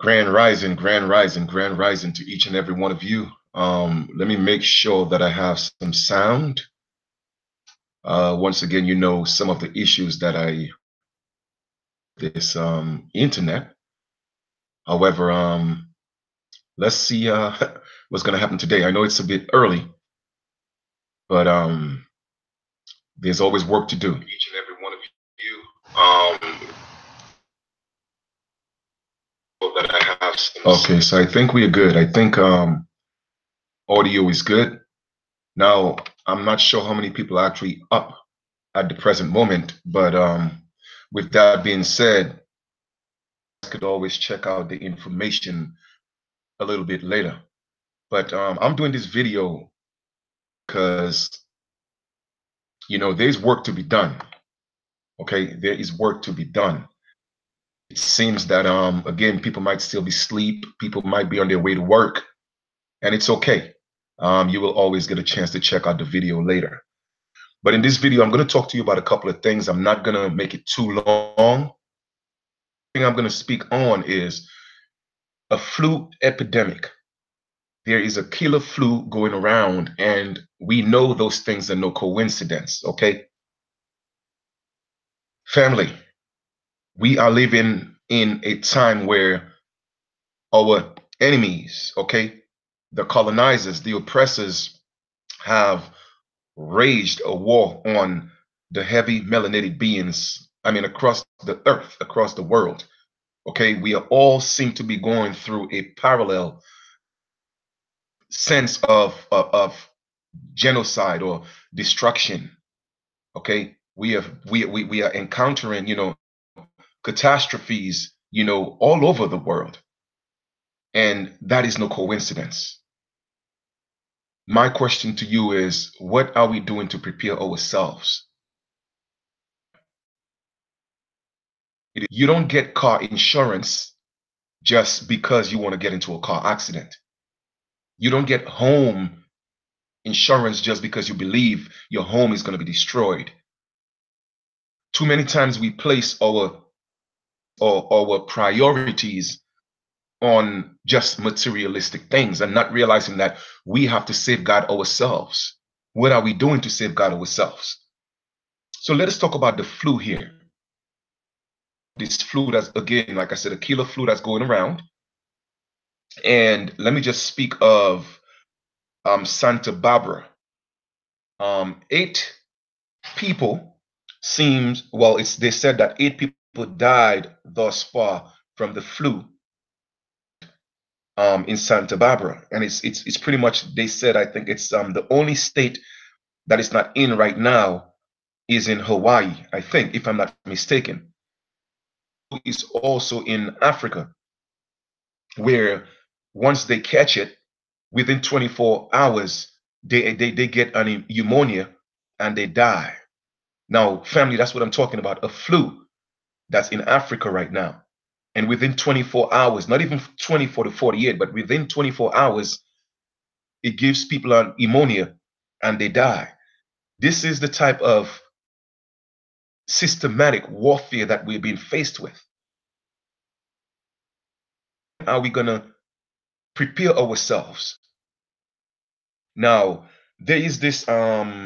Grand rising, grand rising, grand rising to each and every one of you. Let me make sure that I have some sound. Once again, you know some of the issues that I this internet. However, let's see what's going to happen today. I know it's a bit early, but there's always work to do. Each and every one of you. That I have. Okay, so I think we are good. I think audio is good. Now, I'm not sure how many people are actually up at the present moment, but with that being said, I could always check out the information a little bit later. But I'm doing this video because, there's work to be done. Okay, there is work to be done. It seems that, again, people might still be asleep, people might be on their way to work, and it's okay. You will always get a chance to check out the video later. But in this video, I'm going to talk to you about a couple of things. I'm not going to make it too long. The thing I'm going to speak on is a flu epidemic. There is a killer flu going around, and we know those things are no coincidence, okay? Family, we are living in a time where our enemies, okay, the colonizers, the oppressors have waged a war on the heavy melanated beings, across the earth, across the world. Okay, we are all seem to be going through a parallel sense of genocide or destruction. Okay, we are encountering catastrophes all over the world, and that is no coincidence. My question to you is, what are we doing to prepare ourselves? You don't get car insurance just because you want to get into a car accident. You don't get home insurance just because you believe your home is going to be destroyed. Too many times we place our priorities on just materialistic things and not realizing that we have to safeguard ourselves. What are we doing to safeguard ourselves? So let us talk about the flu here. This flu that's, again, like I said, a killer flu that's going around. And let me just speak of Santa Barbara. 8 people seems, well, they said that 8 people died thus far from the flu in Santa Barbara, and it's pretty much, they said, I think it's the only state that it's not in right now is in Hawaii, I think, if I'm not mistaken. It's also in Africa, where once they catch it, within 24 hours, they get an pneumonia and they die. Now, family, that's what I'm talking about, a flu that's in Africa right now. And within 24 hours, not even 24 to 48, but within 24 hours, it gives people an pneumonia and they die. This is the type of systematic warfare that we're being faced with. Are we going to prepare ourselves? Now, there is this Tamiflu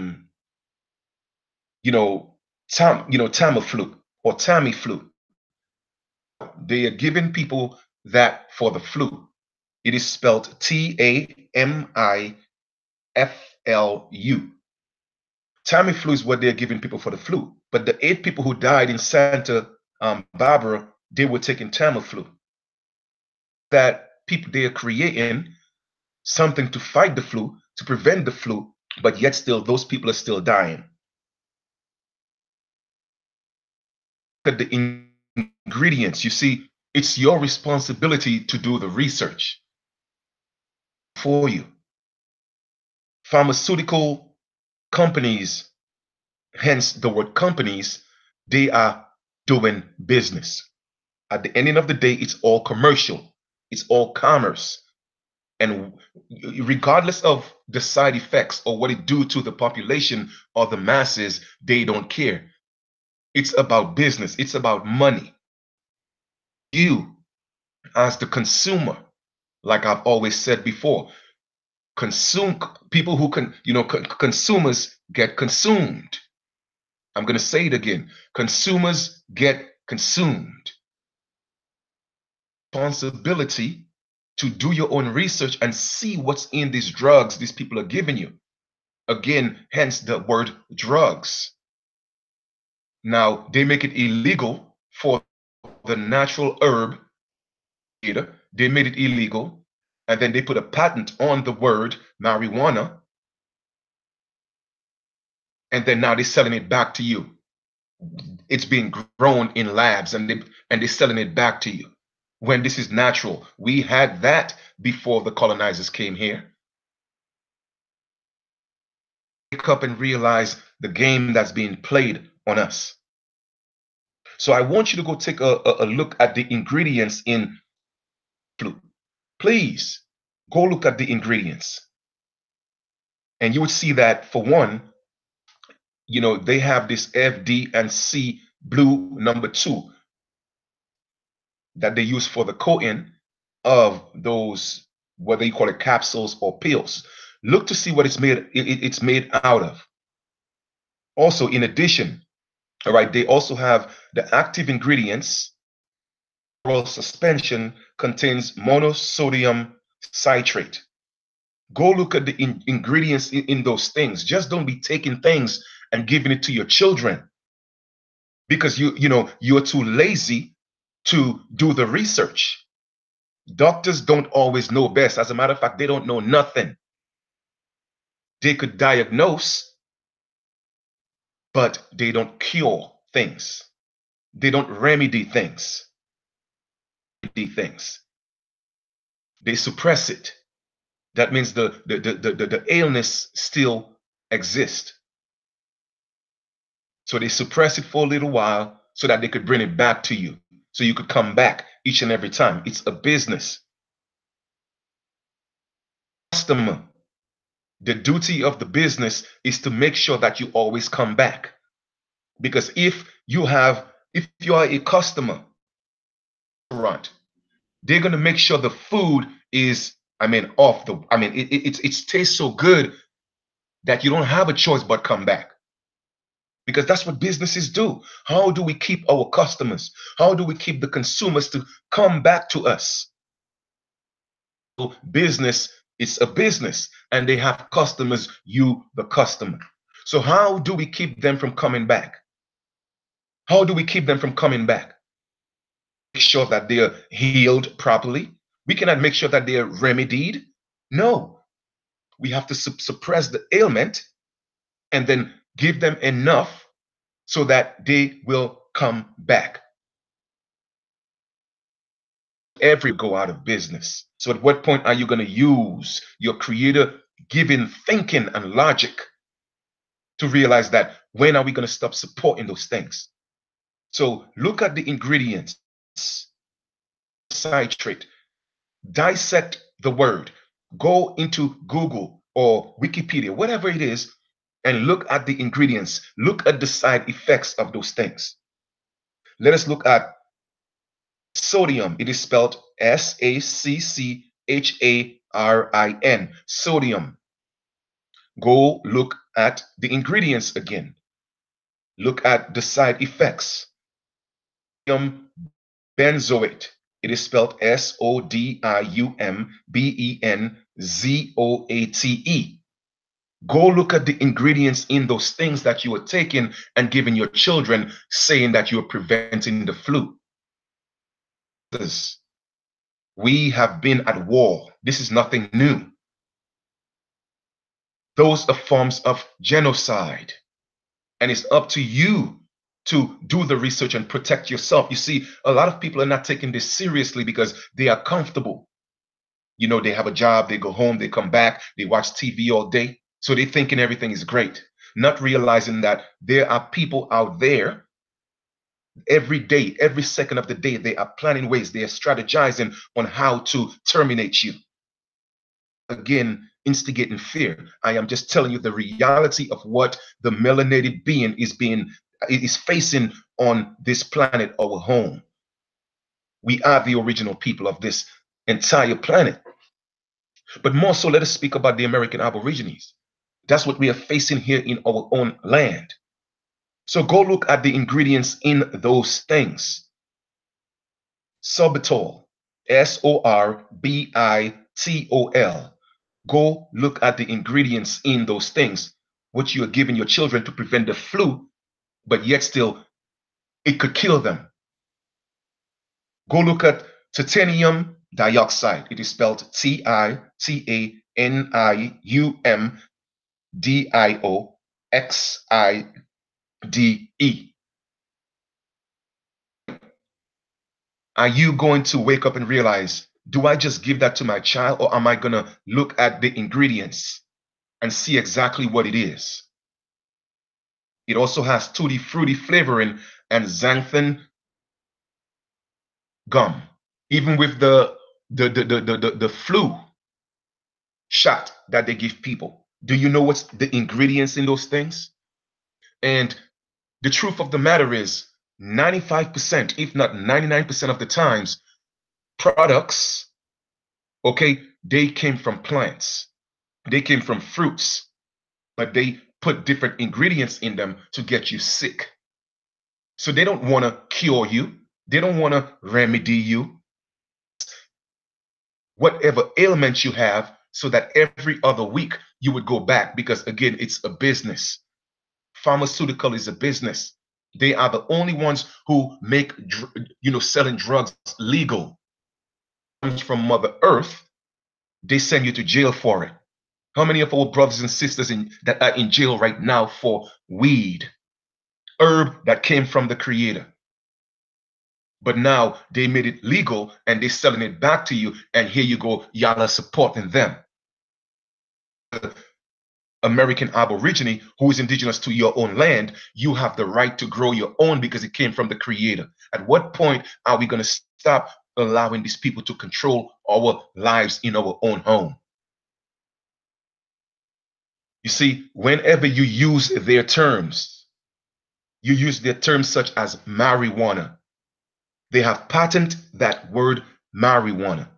or Tamiflu. They are giving people that for the flu. It is spelled Tamiflu. Tamiflu is what they're giving people for the flu. But the 8 people who died in Santa Barbara, they were taking Tamiflu. That people, they are creating something to fight the flu, to prevent the flu, but yet still those people are still dying. Look at the ingredients. You see, it's your responsibility to do the research for you. Pharmaceutical companies, hence the word companies, they are doing business. At the ending of the day, it's all commercial, it's all commerce. And regardless of the side effects or what it do to the population or the masses, they don't care. It's about business, it's about money. You as the consumer. Like I've always said before, consume people who can, consumers get consumed. I'm going to say it again. Consumers get consumed. Responsibility to do your own research and see what's in these drugs these people are giving you. Again, hence the word drugs. Now, they make it illegal for the natural herb. They made it illegal, and then they put a patent on the word marijuana, and then now they're selling it back to you. It's being grown in labs, and they're selling it back to you when this is natural. We had that before the colonizers came here. Wake up and realize the game that's being played on us. So I want you to go take a look at the ingredients in flu. Please go look at the ingredients. And you would see that, for one, they have this F, D, and C blue number 2 that they use for the coating of those, whether you call it capsules or pills. Look to see what it's made out of. Also, in addition, all right, they also have the active ingredients. Oral suspension contains monosodium citrate. Go look at the ingredients in those things. Just don't be taking things and giving it to your children because you're too lazy to do the research. Doctors don't always know best. As a matter of fact, they don't know nothing. They could diagnose, but they don't cure things. They don't remedy things. They suppress it. That means the illness still exists. So they suppress it for a little while so that they could bring it back to you, so you could come back each and every time. It's a business. Customer, the duty of the business is to make sure that you always come back. Because if you are a customer, right, they're going to make sure the food is, it tastes so good that you don't have a choice but come back. Because that's what businesses do. How do we keep our customers? How do we keep the consumers to come back to us? So business is a business, and they have customers, you the customer. So how do we keep them from coming back? How do we keep them from coming back? Make sure that they're healed properly. We cannot make sure that they're remedied. No, we have to suppress the ailment and then give them enough so that they will come back. Every go out of business. So at what point are you going to use your creator given thinking and logic to realize that when are we going to stop supporting those things? So look at the ingredients. Citrate. Dissect the word. Go into Google or Wikipedia, whatever it is, and look at the ingredients. Look at the side effects of those things. Let us look at sodium. It is spelled SACCHARIN. Sodium. Go look at the ingredients again. Look at the side effects. Sodium benzoate. It is spelled SODIUMBENZOATE. Go look at the ingredients in those things that you are taking and giving your children, saying that you're preventing the flu. We have been at war. This is nothing new. Those are forms of genocide. And it's up to you to do the research and protect yourself. You see, a lot of people are not taking this seriously because they are comfortable. They have a job, they go home, they come back, they watch TV all day. So they're thinking everything is great, not realizing that there are people out there every day, every second of the day, they are planning ways, they are strategizing on how to terminate you. Again, instigating fear. I am just telling you the reality of what the melanated being is facing on this planet, our home. We are the original people of this entire planet. But more so, let us speak about the American Aborigines. That's what we are facing here in our own land. So go look at the ingredients in those things. Sorbitol, Sorbitol. Go look at the ingredients in those things, which you are giving your children to prevent the flu, but yet still it could kill them. Go look at titanium dioxide. It is spelled TITANIUMDIOXIDE. Are you going to wake up and realize, do I just give that to my child, or am I going to look at the ingredients and see exactly what it is? It also has tutti frutti flavoring and xanthan gum. Even with the flu shot that they give people, do you know what's the ingredients in those things? And the truth of the matter is 95%, if not 99% of the times, products, okay, they came from plants, they came from fruits, but they put different ingredients in them to get you sick. So they don't want to cure you, they don't want to remedy you, whatever ailment you have, so that every other week you would go back, because again, it's a business. Pharmaceutical is a business. They are the only ones who make, selling drugs legal. From Mother Earth, they send you to jail for it. How many of our brothers and sisters that are in jail right now for weed, herb that came from the Creator? But now they made it legal and they're selling it back to you, and here you go, y'all are supporting them. American Aborigine, who is indigenous to your own land, you have the right to grow your own because it came from the Creator. At what point are we going to stop allowing these people to control our lives in our own home? You see, whenever you use their terms, you use their terms such as marijuana. They have patented that word marijuana.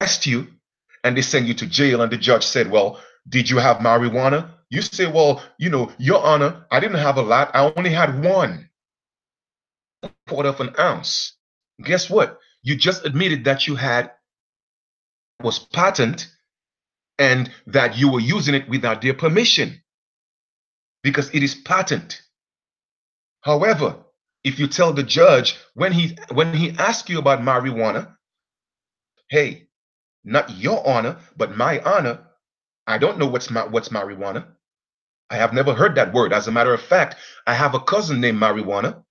Arrest you and they send you to jail, and the judge said, well, did you have marijuana? You say, well, Your Honor, I didn't have a lot. I only had 1/4 ounce. Guess what? You just admitted that you was patent and that you were using it without their permission, because it is patent. However, if you tell the judge when he asks you about marijuana, hey, not Your Honor, but my honor, I don't know what's marijuana. I have never heard that word. As a matter of fact, I have a cousin named Marijuana.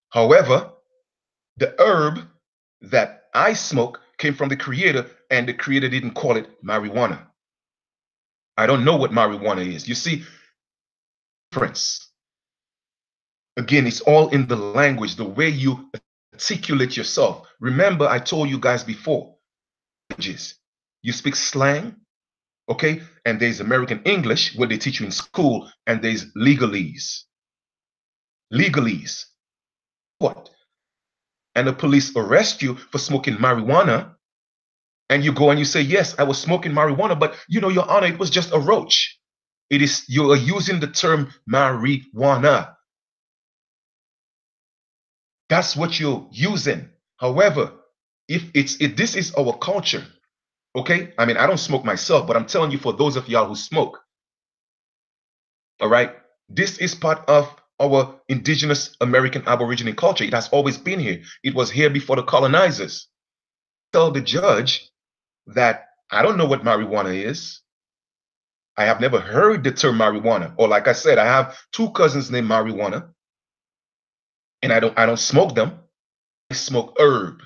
However, the herb that I smoke came from the Creator, and the Creator didn't call it marijuana. I don't know what marijuana is. You see, difference. Again, it's all in the language, the way you articulate yourself. Remember, I told you guys before, you speak slang, okay? And there's American English, what they teach you in school, and there's legalese. Legalese. What? And the police arrest you for smoking marijuana, and you go and you say, yes, I was smoking marijuana, but Your Honor, it was just a roach. You are using the term marijuana. That's what you're using. However, if this is our culture, okay? I mean, I don't smoke myself, but I'm telling you, for those of y'all who smoke, all right, this is part of our indigenous American Aborigine culture. It has always been here. It was here before the colonizers. Tell the judge that I don't know what marijuana is. I have never heard the term marijuana. Or like I said, I have 2 cousins named Marijuana, and I don't smoke them. I smoke herb.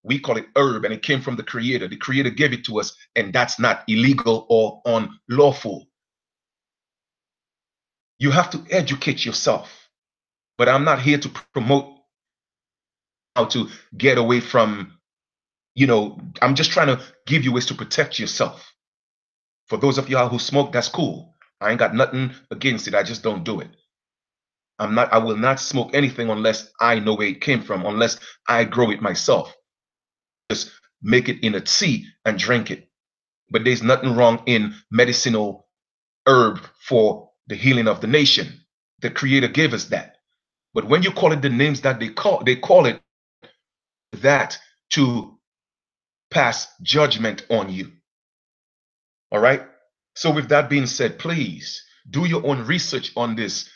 We call it herb, and it came from the Creator. The Creator gave it to us, and that's not illegal or unlawful. You have to educate yourself. But I'm not here to promote how to get away from, I'm just trying to give you ways to protect yourself. For those of y'all who smoke, that's cool. I ain't got nothing against it. I just don't do it. I will not smoke anything unless I know where it came from, unless I grow it myself. Just make it in a tea and drink it. But there's nothing wrong in medicinal herb for the healing of the nation. The Creator gave us that. But when you call it the names that they call it that to pass judgment on you. All right. So with that being said, please do your own research on these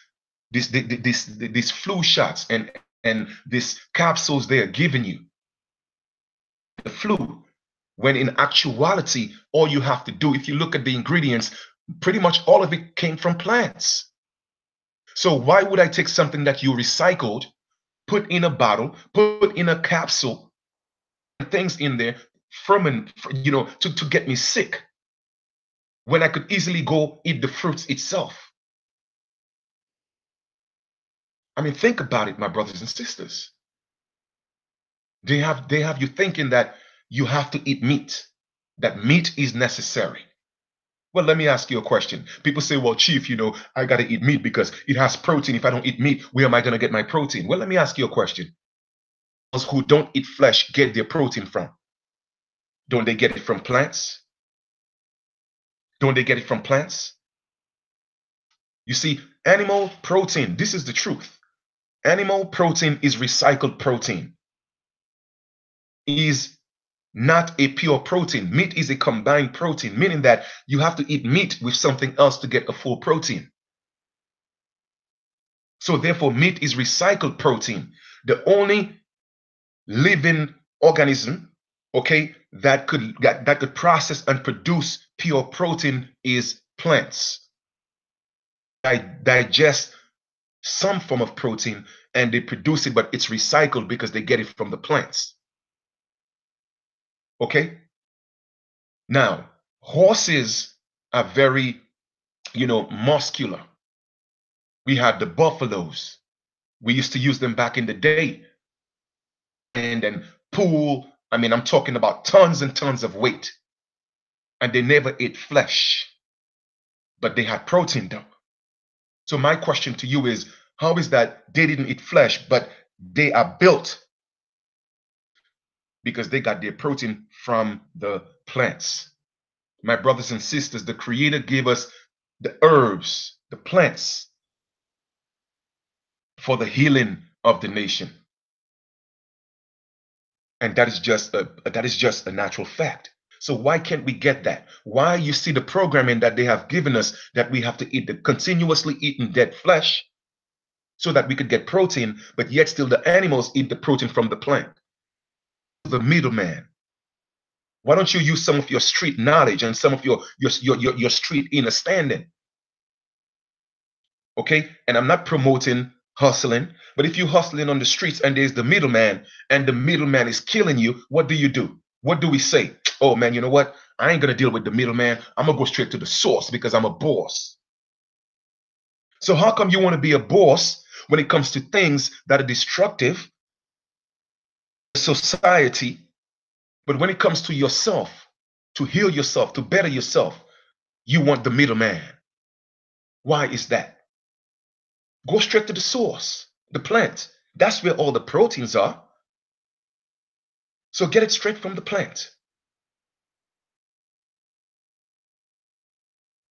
flu shots and these capsules they are giving you. The flu, when in actuality, all you have to do, if you look at the ingredients, pretty much all of it came from plants. So why would I take something that you recycled, put in a bottle, put in a capsule, things in there, ferment, to get me sick, when I could easily go eat the fruits itself? I mean, think about it, my brothers and sisters. They have you thinking that you have to eat meat, that meat is necessary. Well, let me ask you a question. People say, well, Chief, I got to eat meat because it has protein. If I don't eat meat, where am I going to get my protein? Well, let me ask you a question. Those who don't eat flesh get their protein from? Don't they get it from plants? Don't they get it from plants? You see, animal protein, this is the truth. Animal protein is recycled protein. Is not a pure protein. Meat is a combined protein, meaning that you have to eat meat with something else to get a full protein. So therefore, meat is recycled protein. The only living organism, okay, that could process and produce pure protein is plants. Digest some form of protein and they produce it, but it's recycled because they get it from the plants. Okay. Now, horses are very, muscular. We had the buffaloes. We used to use them back in the day. And then pull, I'm talking about tons and tons of weight. And they never ate flesh, but they had protein though. So my question to you is, how is that they didn't eat flesh, but they are built? Because they got their protein from the plants. My brothers and sisters, the Creator gave us the herbs, the plants, for the healing of the nation. And that is just a natural fact. So why can't we get that? Why you see the programming that they have given us that we have to eat continuously eating dead flesh so that we could get protein, but yet still the animals eat the protein from the plant. The middleman. Why don't you use some of your street knowledge and some of your street understanding? Okay, and I'm not promoting hustling, but if you're hustling on the streets and there's the middleman and the middleman is killing you, what do? What do we say? Oh man, you know what? I ain't gonna deal with the middleman. I'm gonna go straight to the source because I'm a boss. So how come you want to be a boss when it comes to things that are destructive to society, but when it comes to yourself, to heal yourself, to better yourself, you want the middleman? Why is that? Go straight to the source, the plant. That's where all the proteins are. So get it straight from the plant.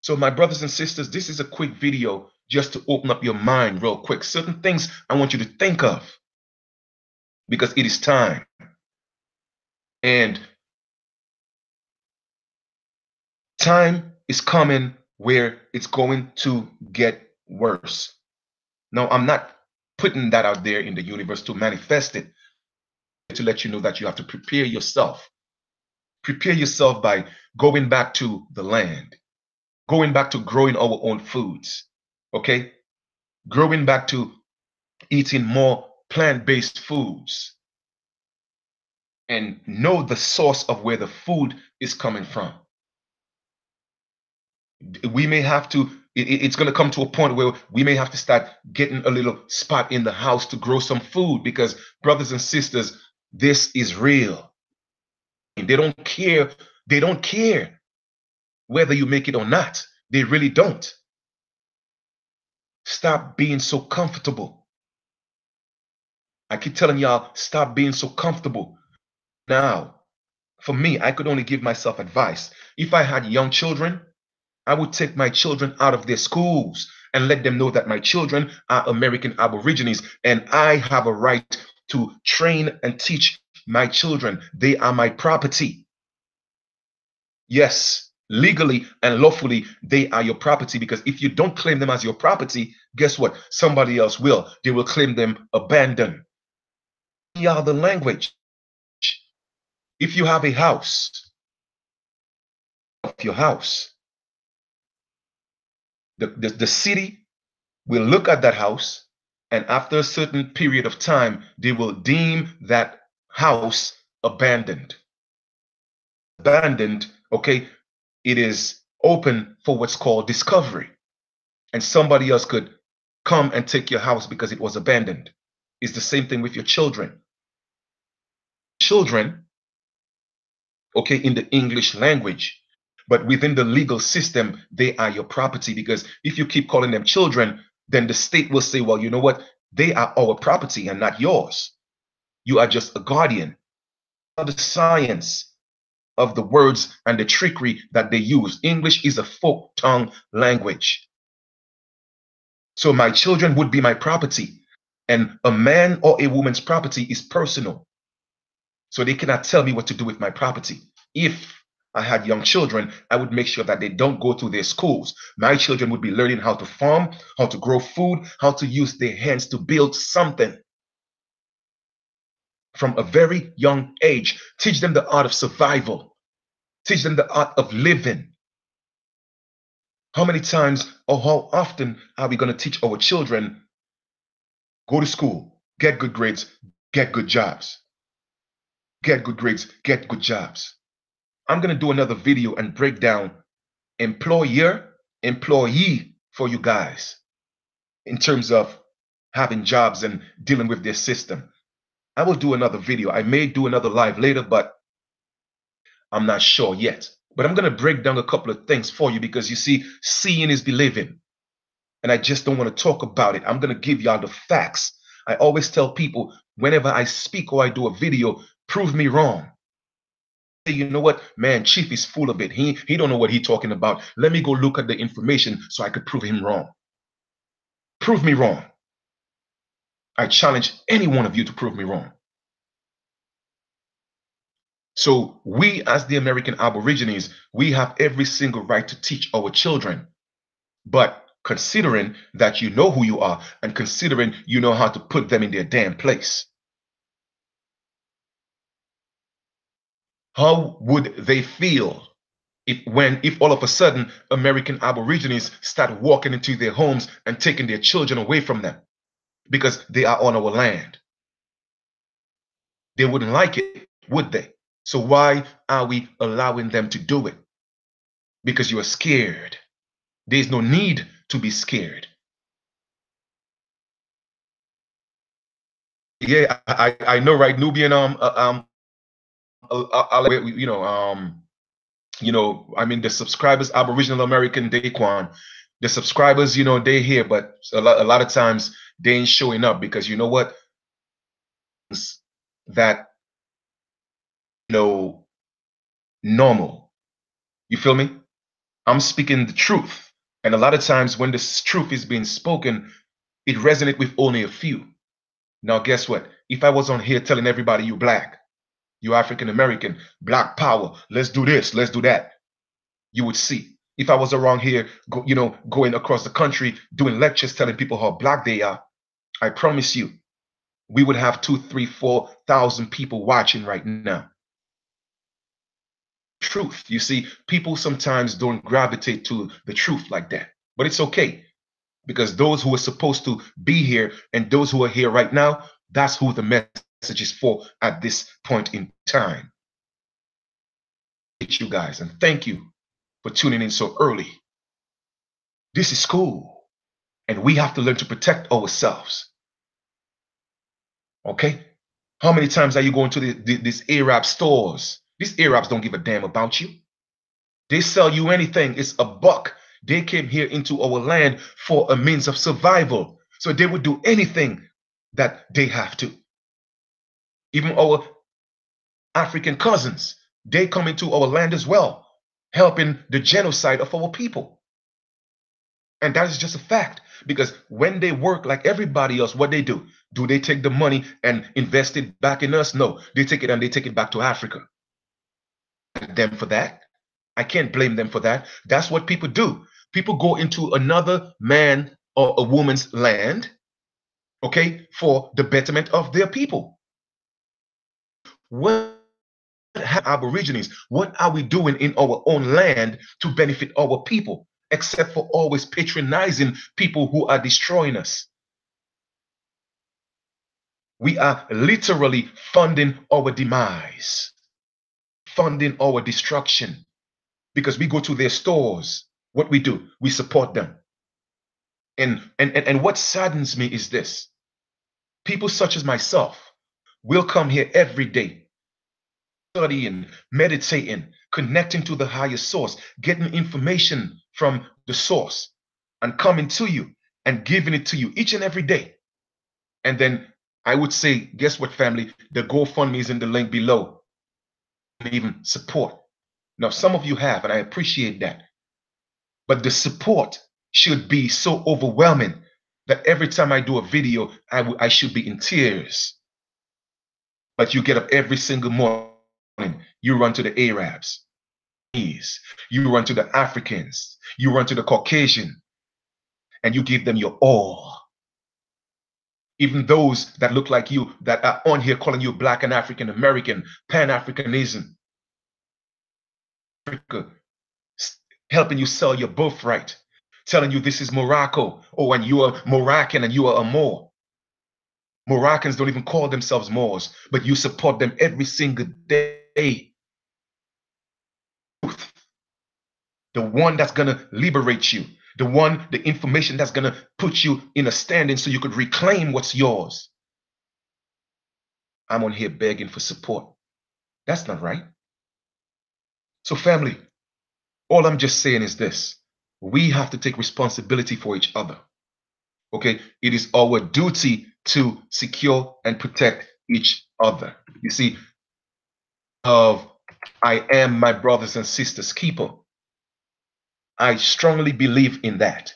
So my brothers and sisters, this is a quick video just to open up your mind real quick. Certain things I want you to think of because it is time. And time is coming where it's going to get worse. Now, I'm not putting that out there in the universe to manifest it, to let you know that you have to prepare yourself. Prepare yourself by going back to the land, going back to growing our own foods, okay? Growing back to eating more plant-based foods and know the source of where the food is coming from. We may have to, it's going to come to a point where we may have to start getting a little spot in the house to grow some food because, brothers and sisters, this is real. They don't care. They don't care whether you make it or not. They really don't. Stop being so comfortable. I keep telling y'all, stop being so comfortable. Now, for me, I could only give myself advice. If I had young children, I would take my children out of their schools and let them know that my children are American Aborigines and I have a right to train and teach my children. They are my property. Yes, legally and lawfully, they are your property, because if you don't claim them as your property, guess what? Somebody else will. They will claim them abandoned. Yeah, the language. If you have a house, of your house, the city will look at that house, and after a certain period of time, they will deem that house abandoned. Abandoned, okay, it is open for what's called discovery. And somebody else could come and take your house because it was abandoned. It's the same thing with your children. Children, okay, in the English language, but within the legal system, they are your property, because if you keep calling them children, then the state will say, well, you know what? They are our property and not yours. You are just a guardian. The science of the words and the trickery that they use. English is a folk tongue language. So my children would be my property, and a man or a woman's property is personal. So they cannot tell me what to do with my property. If I had young children, I would make sure that they don't go to their schools. My children would be learning how to farm, how to grow food, how to use their hands to build something. From a very young age, teach them the art of survival. Teach them the art of living. How many times or how often are we going to teach our children, go to school, get good grades, get good jobs? Get good grades, get good jobs. I'm going to do another video and break down employer, employee for you guys in terms of having jobs and dealing with their system. I will do another video. I may do another live later, but I'm not sure yet. But I'm going to break down a couple of things for you, because you see, seeing is believing. And I just don't want to talk about it. I'm going to give y'all the facts. I always tell people, whenever I speak or I do a video, prove me wrong. You know what, man, Chief is full of it. He don't know what he's talking about. Let me go look at the information so I could prove him wrong. Prove me wrong. I challenge any one of you to prove me wrong. So we, as the American Aborigines, we have every single right to teach our children. But considering that you know who you are, and considering you know how to put them in their damn place, how would they feel if all of a sudden American Aborigines start walking into their homes and taking their children away from them because they are on our land? They wouldn't like it, would they? So why are we allowing them to do it? Because you are scared. There's no need to be scared. Yeah, I know, right? Nubian, I mean, the subscribers, Aboriginal American Daquan, the subscribers, they here, but a lot of times they ain't showing up, because you know what? That, normal. You feel me? I'm speaking the truth. And a lot of times when this truth is being spoken, it resonates with only a few. Now, guess what? If I was on here telling everybody you black, you African American, black power, let's do this, let's do that, you would see. If I was around here, going across the country, doing lectures, telling people how black they are, I promise you, we would have 2,000, 3,000, 4,000 people watching right now. Truth. You see, people sometimes don't gravitate to the truth like that, but it's okay, because those who are supposed to be here and those who are here right now, that's who the message is for at this point in time. You guys, and thank you for tuning in so early. This is cool, and we have to learn to protect ourselves. Okay? How many times are you going to these Arab stores? These Arabs don't give a damn about you. They sell you anything. It's a buck. They came here into our land for a means of survival. So they would do anything that they have to. Even our African cousins, they come into our land as well, helping the genocide of our people. And that is just a fact, because when they work like everybody else, what they do? Do they take the money and invest it back in us? No, they take it and they take it back to Africa. Them for that. I can't blame them for that. That's what people do. People go into another man or a woman's land, okay, for the betterment of their people. What Aborigines, what are we doing in our own land to benefit our people, except for always patronizing people who are destroying us? We are literally funding our demise, funding our destruction, because we go to their stores. What we do, we support them. And what saddens me is this: people such as myself will come here every day, studying, meditating, connecting to the higher source, getting information from the source, and coming to you and giving it to you each and every day. And then I would say, guess what, family? The GoFundMe is in the link below. Even support. Now, some of you have, and I appreciate that. But the support should be so overwhelming that every time I do a video, I should be in tears. But you get up every single morning, you run to the Arabs, you run to the Africans, you run to the Caucasian, and you give them your all. Even those that look like you, that are on here calling you Black and African American, Pan-Africanism, Africa, helping you sell your birthright, telling you this is Morocco, oh, and you are Moroccan and you are a Moor. Moroccans don't even call themselves Moors, but you support them every single day. The one that's going to liberate you, the information that's going to put you in a standing so you could reclaim what's yours. I'm on here begging for support. That's not right. So family, all I'm just saying is this: we have to take responsibility for each other. Okay, it is our duty to secure and protect each other. You see, I am my brothers and sisters' keeper. I strongly believe in that,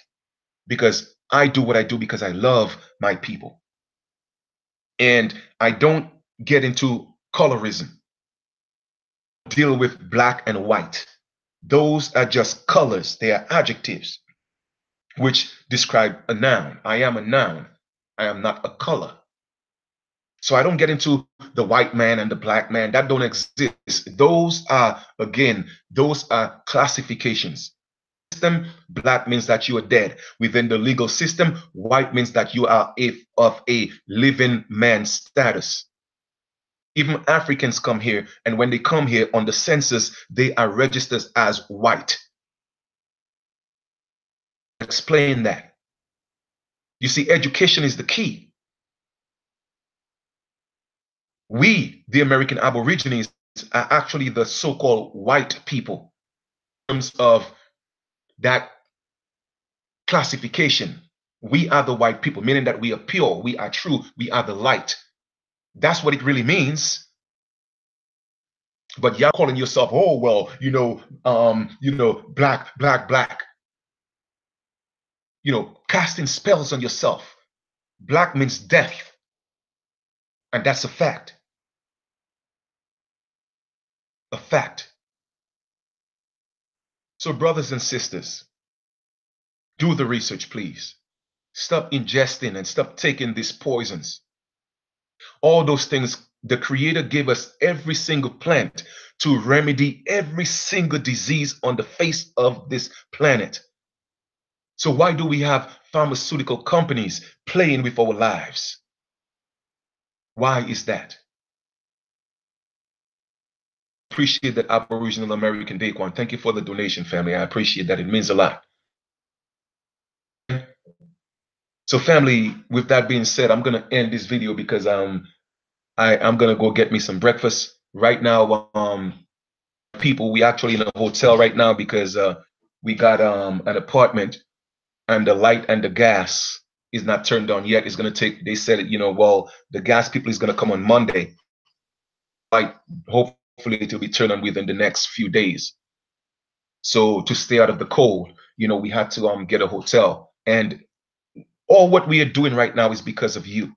because I do what I do because I love my people. And I don't get into colorism, deal with black and white. Those are just colors, they are adjectives which describe a noun. I am a noun. I am not a color. So I don't get into the white man and the black man. That don't exist. Those are, again, those are classifications. System, black means that you are dead. Within the legal system, white means that you are of a living man status. Even Africans come here, and when they come here on the census, they are registered as white. Explain that. You see, education is the key. We, the American Aborigines, are actually the so-called white people in terms of that classification. We are the white people, meaning that we are pure, we are true, we are the light. That's what it really means. But y'all calling yourself, oh well, black, black, black. Casting spells on yourself. Black means death, and that's a fact. A fact. So, brothers and sisters, do the research, please. Stop ingesting and stop taking these poisons. All those things, the Creator gave us every single plant to remedy every single disease on the face of this planet. So why do we have pharmaceutical companies playing with our lives? Why is that? Appreciate that, Aboriginal American Daquan. Thank you for the donation, family. I appreciate that. It means a lot. So family, with that being said, I'm going to end this video because I'm going to go get me some breakfast right now. People, we actually in a hotel right now because we got an apartment, and the light and the gas is not turned on yet. It's going to take, they said, well, the gas people is going to come on Monday. Light, hopefully it will be turned on within the next few days. So to stay out of the cold, we had to get a hotel. And all what we are doing right now is because of you.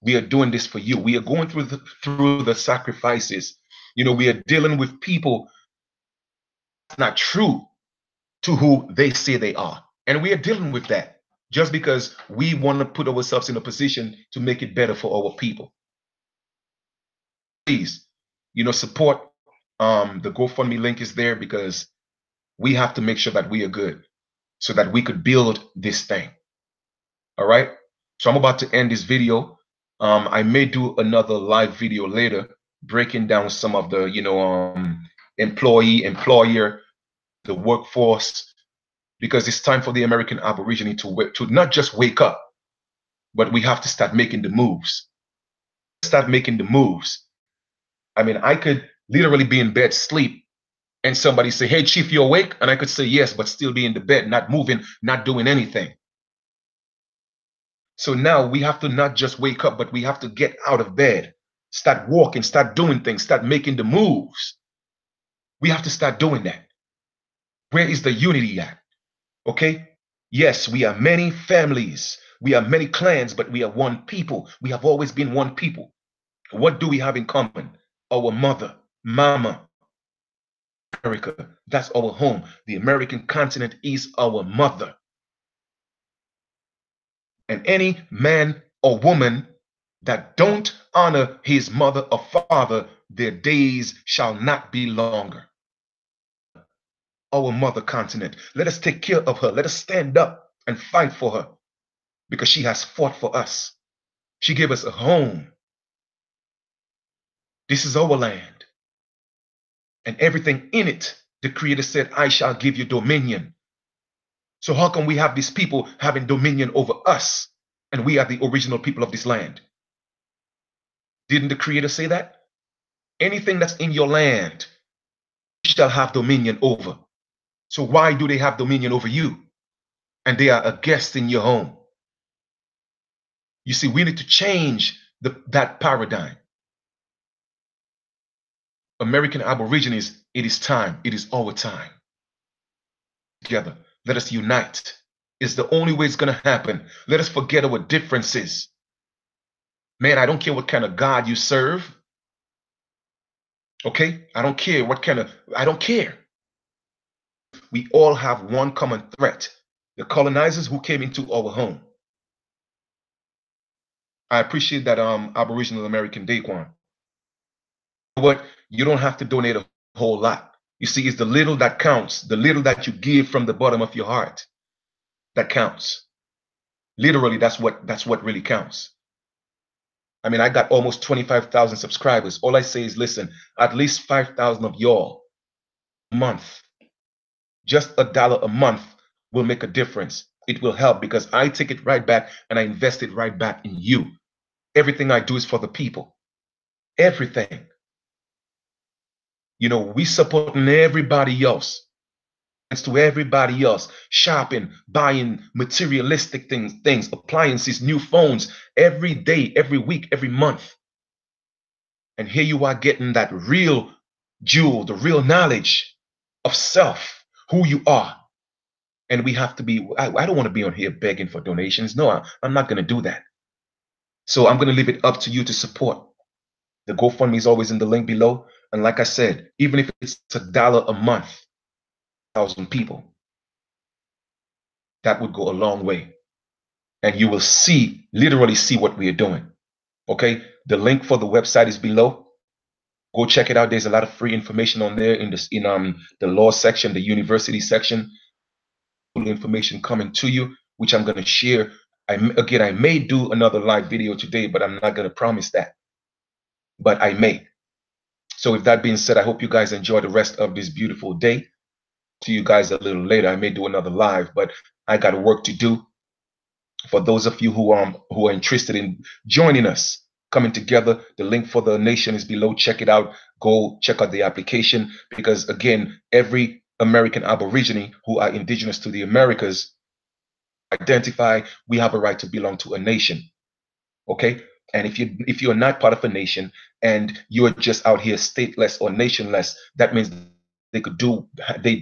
We are doing this for you. We are going through the sacrifices. We are dealing with people not true to who they say they are. And we are dealing with that just because we want to put ourselves in a position to make it better for our people. Please, support. The GoFundMe link is there because we have to make sure that we are good so that we could build this thing. All right. So I'm about to end this video. I may do another live video later breaking down some of the, employee, employer, the workforce, because it's time for the American Aborigine to not just wake up, but we have to start making the moves. Start making the moves. I mean, I could literally be in bed, sleep, and somebody say, "Hey, Chief, you awake?" And I could say yes, but still be in the bed, not moving, not doing anything. So now we have to not just wake up, but we have to get out of bed, start walking, start doing things, start making the moves. We have to start doing that. Where is the unity at? Okay? Yes, we are many families. We are many clans, but we are one people. We have always been one people. What do we have in common? Our mother, mama, America. That's our home. The American continent is our mother. And any man or woman that don't honor his mother or father, their days shall not be longer. Our mother continent. Let us take care of her. Let us stand up and fight for her because she has fought for us. She gave us a home. This is our land. And everything in it, the Creator said, I shall give you dominion. So how come we have these people having dominion over us and we are the original people of this land? Didn't the Creator say that? Anything that's in your land, you shall have dominion over. So why do they have dominion over you? And they are a guest in your home. You see, we need to change that paradigm. American Aborigines, it is time. It is our time. Together, let us unite. It's the only way it's going to happen. Let us forget our differences. Man, I don't care what kind of God you serve. Okay? I don't care what kind of, I don't care. We all have one common threat. The colonizers who came into our home. I appreciate that Aboriginal American Daquan. But you don't have to donate a whole lot. You see, it's the little that counts, the little that you give from the bottom of your heart that counts. Literally, that's what really counts. I mean, I got almost 25,000 subscribers. All I say is, listen, at least 5,000 of y'all a month, just $1 a month will make a difference. It will help because I take it right back and I invest it right back in you. Everything I do is for the people. Everything. We supporting everybody else. Thanks to everybody else, shopping, buying materialistic things, appliances, new phones, every day, every week, every month. And here you are getting that real jewel, the real knowledge of self, who you are. And we have to be, I don't want to be on here begging for donations. No, I'm not going to do that. So I'm going to leave it up to you to support. The GoFundMe is always in the link below. And like I said, even if it's $1 a month, 1,000 people, that would go a long way. And you will see, literally see what we are doing. Okay? The link for the website is below. Go check it out. There's a lot of free information on there in the law section, the university section. Information coming to you, which I'm going to share. I may do another live video today, but I'm not going to promise that. But I may. So with that being said, I hope you guys enjoy the rest of this beautiful day. See you guys a little later. I may do another live, but I got work to do. For those of you who are interested in joining us, coming together, the link for the nation is below. Check it out. Go check out the application because again, every American Aborigine who are indigenous to the Americas identify, we have a right to belong to a nation. Okay? And if you're not part of a nation and you're just out here stateless or nationless, that means they do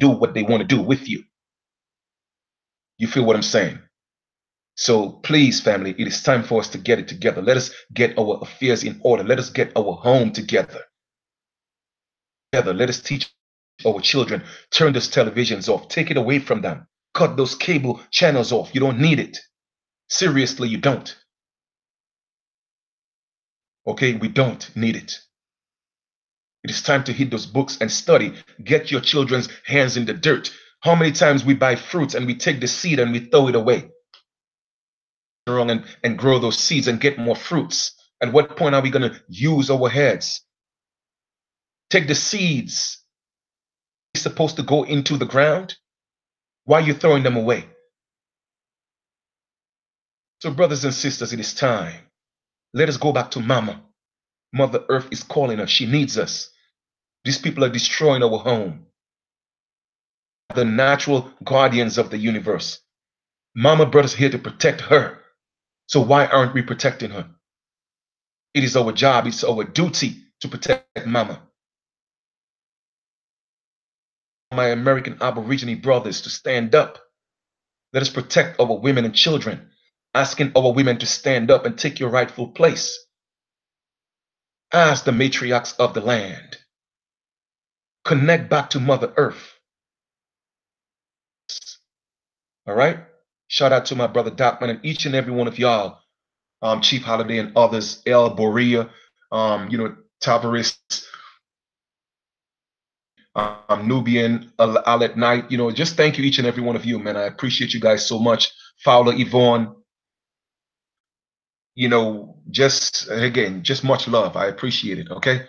what they want to do with you. You feel what I'm saying? So please, family, it is time for us to get it together. Let us get our affairs in order. Let us get our home together. Let us teach our children. Turn those televisions off. Take it away from them. Cut those cable channels off. You don't need it. Seriously, you don't. Okay, we don't need it. It is time to hit those books and study. Get your children's hands in the dirt. How many times we buy fruits and we take the seed and we throw it away? And grow those seeds and get more fruits. At what point are we going to use our heads? Take the seeds. They're supposed to go into the ground. Why are you throwing them away? So, brothers and sisters, it is time. Let us go back to Mama. Mother Earth is calling us. She needs us. These people are destroying our home. The natural guardians of the universe. Mama brought us here to protect her. So why aren't we protecting her? It is our job, it's our duty to protect Mama. My American Aborigine brothers to stand up. Let us protect our women and children, asking our women to stand up and take your rightful place as the matriarchs of the land. Connect back to Mother Earth. All right? Shout out to my brother Docman and each and every one of y'all, Chief Holiday and others, El Boria, Tavares, Nubian, Alet Knight, just thank you, each and every one of you, man. I appreciate you guys so much. Fowler, Yvonne, just much love. I appreciate it. Okay.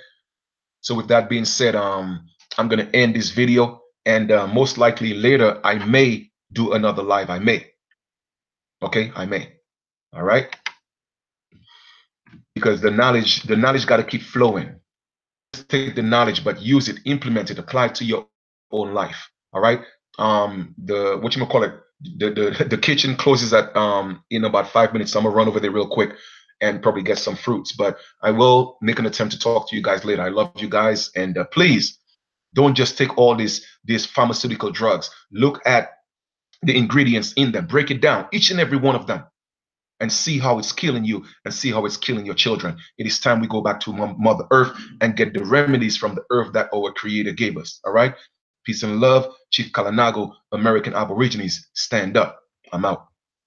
So with that being said, I'm going to end this video, and most likely later I may do another live. I may. Okay. I may. All right. Because the knowledge got to keep flowing. Just take the knowledge, but use it, implement it, apply it to your own life. All right. The kitchen closes at in about 5 minutes. So I'm gonna run over there real quick and probably get some fruits. But I will make an attempt to talk to you guys later. I love you guys, and please don't just take all these pharmaceutical drugs. Look at the ingredients in them. Break it down, each and every one of them, and see how it's killing you and see how it's killing your children. It is time we go back to Mother Earth and get the remedies from the earth that our Creator gave us. All right. Peace and love. Chief Kalanago, American Aborigines, stand up. I'm out.